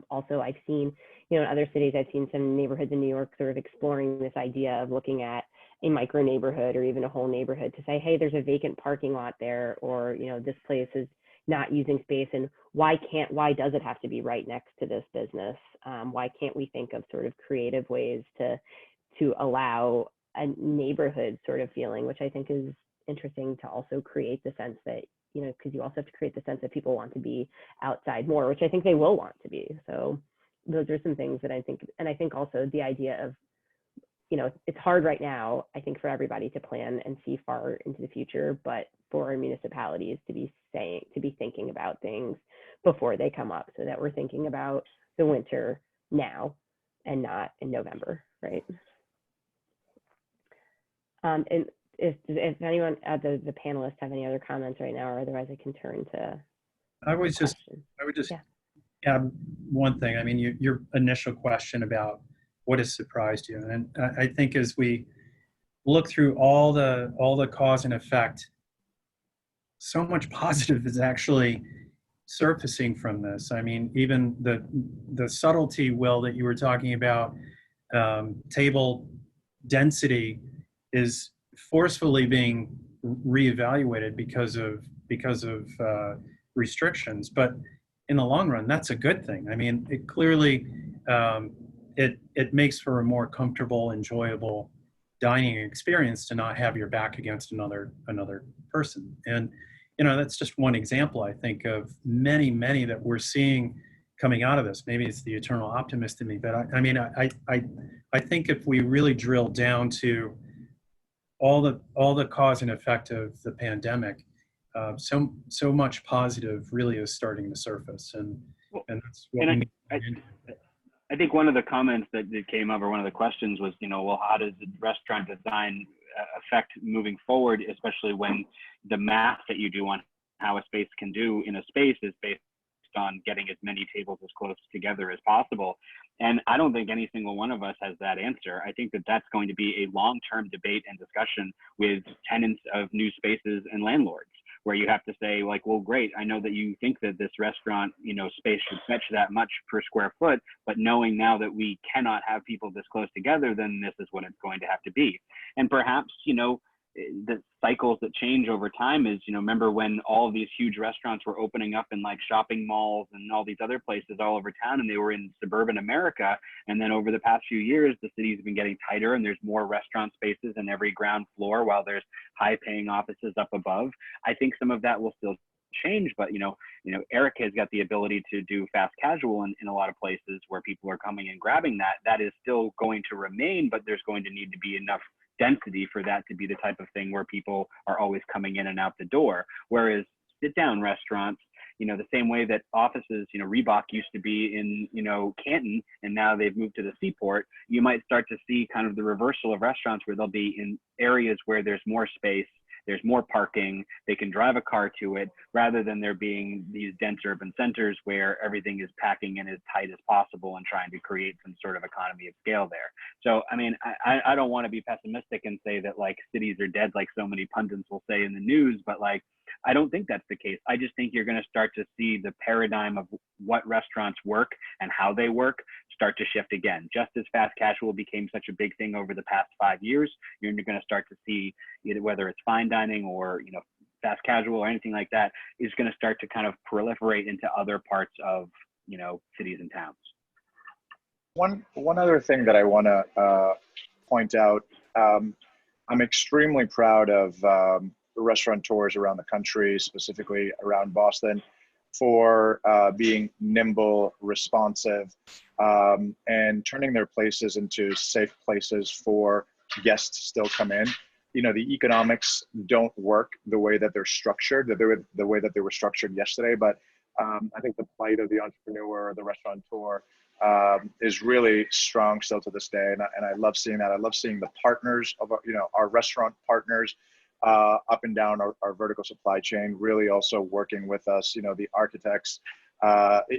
also I've seen, in other cities, I've seen some neighborhoods in New York sort of exploring this idea of looking at a micro neighborhood or even a whole neighborhood to say, hey, there's a vacant parking lot there, or, this place is not using space, and why does it have to be right next to this business? Why can't we think of sort of creative ways to allow a neighborhood sort of feeling, which I think is interesting, to also create the sense that you know, because you also have to create the sense that people want to be outside more, which I think they will want to be. So those are some things that I think, and I think also the idea of, you know, it's hard right now, I think, for everybody to plan and see far into the future, but for municipalities to be thinking about things before they come up, so that we're thinking about the winter now and not in November, right? And if anyone, the panelists have any other comments right now, or otherwise I can turn to I would just Yeah. add one thing. I mean, your initial question about what has surprised you, and I think as we look through all the cause and effect, so much positive is actually surfacing from this. I mean, even the subtlety, Will, that you were talking about, table density is forcefully being reevaluated because of restrictions. But in the long run, that's a good thing. I mean, it clearly it makes for a more comfortable, enjoyable dining experience to not have your back against another person. And you know, that's just one example, I think, of many that we're seeing coming out of this. Maybe it's the eternal optimist in me, but I mean, I think if we really drill down to all the cause and effect of the pandemic, so much positive really is starting to surface, and that's what we need. I think one of the comments that came up, or one of the questions was, you know, well, how does the restaurant design affect moving forward, especially when the math that you do on how a space can do in a space is based on getting as many tables as close together as possible. And I don't think any single one of us has that answer. I think that that's going to be a long-term debate and discussion with tenants of new spaces and landlords, where you have to say, like, well, great, I know that you think that this restaurant, you know, space should fetch that much per square foot, but knowing now that we cannot have people this close together, then this is what it's going to have to be. And perhaps, you know, the cycles that change over time is, you know, remember when all of these huge restaurants were opening up in like shopping malls and all these other places all over town, and they were in suburban America. And then over the past few years, the city's been getting tighter and there's more restaurant spaces in every ground floor while there's high paying offices up above. I think some of that will still change, but you know, Eric has got the ability to do fast casual in a lot of places where people are coming and grabbing that. That is still going to remain, but there's going to need to be enough density for that to be the type of thing where people are always coming in and out the door. Whereas sit down restaurants, you know, the same way that offices, you know, Reebok used to be in, you know, Canton, and now they've moved to the Seaport, you might start to see kind of the reversal of restaurants where they'll be in areas where there's more space, there's more parking, they can drive a car to it, rather than there being these dense urban centers where everything is packing in as tight as possible and trying to create some sort of economy of scale there. So, I mean, I don't want to be pessimistic and say that like cities are dead, like so many pundits will say in the news, but like, I don't think that's the case. I just think you're going to start to see the paradigm of what restaurants work and how they work start to shift again. Just as fast casual became such a big thing over the past 5 years, you're going to start to see either whether it's fine dining or, you know, fast casual or anything like that is going to start to kind of proliferate into other parts of, you know, cities and towns. One other thing that I want to point out, I'm extremely proud of restaurateurs around the country, specifically around Boston, for being nimble, responsive, and turning their places into safe places for guests to still come in. You know, the economics don't work the way that they're structured, the way that they were structured yesterday, but I think the plight of the entrepreneur, the restaurateur, is really strong still to this day, and I love seeing that. I love seeing the partners of our restaurant partners up and down our vertical supply chain, really also working with us, you know, the architects,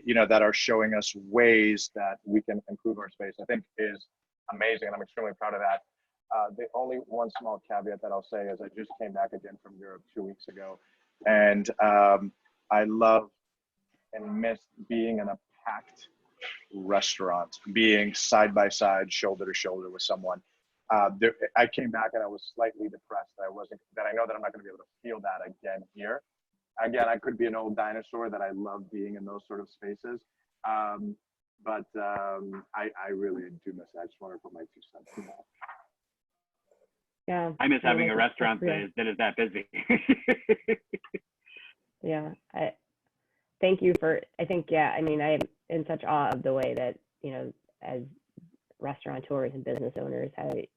you know, that are showing us ways that we can improve our space, I think is amazing, and I'm extremely proud of that. The only one small caveat that I'll say is I just came back again from Europe 2 weeks ago, and I love and miss being in a packed restaurant, being side by side, shoulder to shoulder with someone. I came back and I was slightly depressed that I know that I'm not going to be able to feel that again here. Again, I could be an old dinosaur that I love being in those sort of spaces. But I really do miss that. I just want to put my 2 cents in that. Yeah. I miss having a restaurant that is that busy. Yeah, thank you for, I think, yeah, I mean, I'm in such awe of the way that, as restaurateurs and business owners,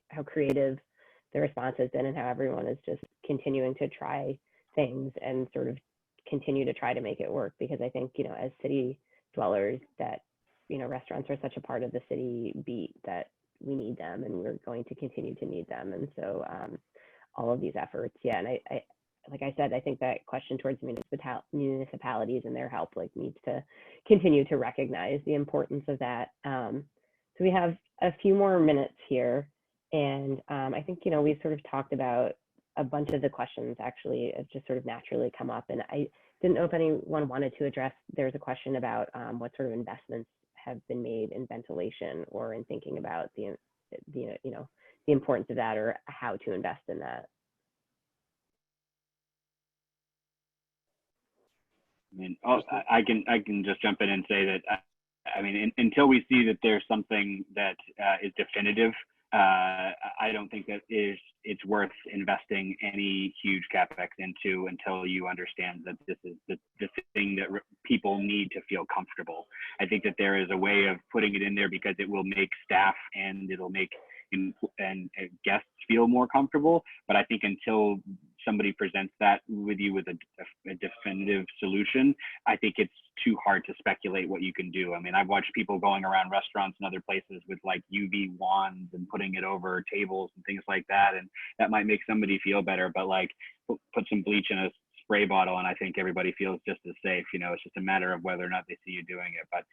how creative the response has been and how everyone is just continuing to try things and sort of continue to try to make it work. Because I think, as city dwellers, that, restaurants are such a part of the city beat that we need them and we're going to continue to need them. And so all of these efforts, yeah, and I like I said, I think that question towards municipalities and their help needs to continue to recognize the importance of that. So we have a few more minutes here, and I think we've sort of talked about a bunch of the questions actually have just sort of naturally come up, and I didn't know if anyone wanted to address. There's a question about what sort of investments have been made in ventilation or in thinking about the importance of that or how to invest in that. I mean, I can just jump in and say that, I mean, until we see that there's something that is definitive, I don't think that it's worth investing any huge capex into until you understand that this is the thing that people need to feel comfortable. I think that there is a way of putting it in there because it will make staff and it'll make and guests feel more comfortable. But I think until somebody presents that with you with a definitive solution, I think it's too hard to speculate what you can do. I mean, I've watched people going around restaurants and other places with UV wands and putting it over tables and things like that, and that might make somebody feel better, but put some bleach in a spray bottle and I think everybody feels just as safe. It's just a matter of whether or not they see you doing it. But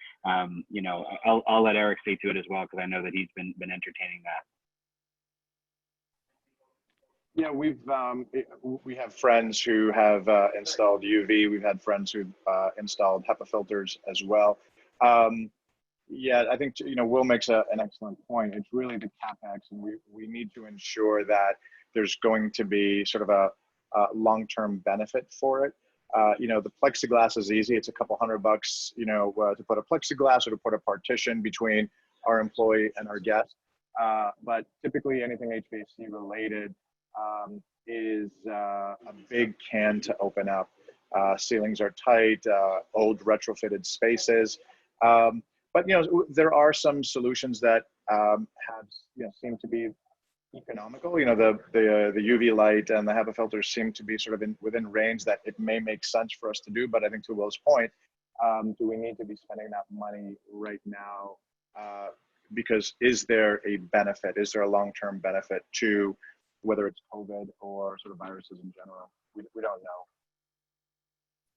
I'll let Eric speak to it as well, because I know that he's been entertaining that. Yeah, we have friends who have installed UV. We've had friends who've installed HEPA filters as well. Yeah, I think Will makes an excellent point. It's really the capex, and we need to ensure that there's going to be sort of a long-term benefit for it. The plexiglass is easy. It's a couple $100, to put a plexiglass or to put a partition between our employee and our guest. But typically anything HVAC related is a big can to open up. Ceilings are tight, old retrofitted spaces. But there are some solutions that seem to be economical. The UV light and the HEPA filters seem to be sort of within range that it may make sense for us to do. But I think to Will's point, do we need to be spending that money right now? Because is there a benefit? Is there a long-term benefit to whether it's COVID or sort of viruses in general? We don't know.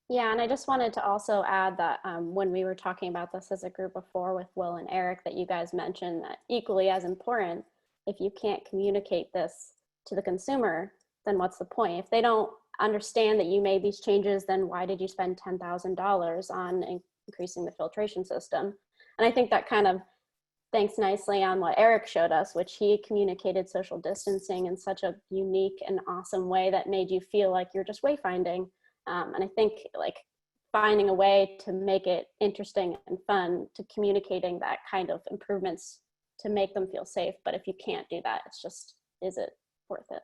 Yeah, and I just wanted to also add that when we were talking about this as a group before with Will and Eric, that you guys mentioned that equally as important, if you can't communicate this to the consumer, then what's the point? If they don't understand that you made these changes, then why did you spend $10,000 on increasing the filtration system? And I think that kind of thanks nicely on what Eric showed us, which he communicated social distancing in such a unique and awesome way that made you feel like you're just wayfinding. And I think finding a way to make it interesting and fun, to communicating that kind of improvements to make them feel safe. But if you can't do that, it's just, is it worth it?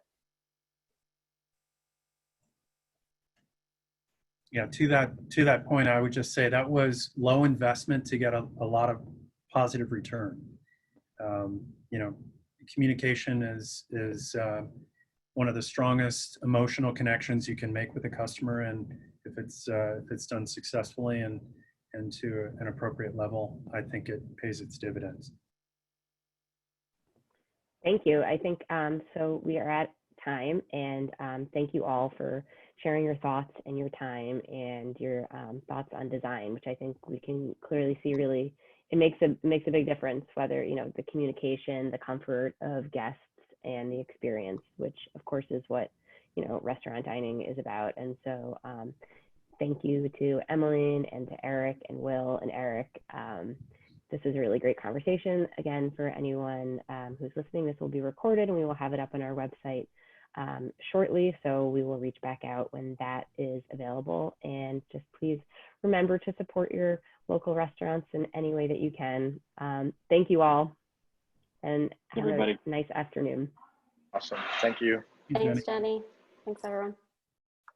Yeah, to that point, I would just say that was low investment to get a lot of positive return. Communication is one of the strongest emotional connections you can make with a customer, and if it's done successfully and to an appropriate level, I think it pays its dividends. Thank you. I think so. We are at time, and thank you all for sharing your thoughts and your time and your thoughts on design, which I think we can clearly see really. It makes a big difference, whether the communication, the comfort of guests, and the experience, which of course is what restaurant dining is about. And so thank you to Emmeline and to Eric and Will and Eric. This was a really great conversation. Again, for anyone who's listening, this will be recorded and we will have it up on our website shortly. So we will reach back out when that is available. And just please remember to support your local restaurants in any way that you can. Thank you all, and have a nice afternoon. Awesome. Thank you. Thanks, Jenny. Thanks, everyone.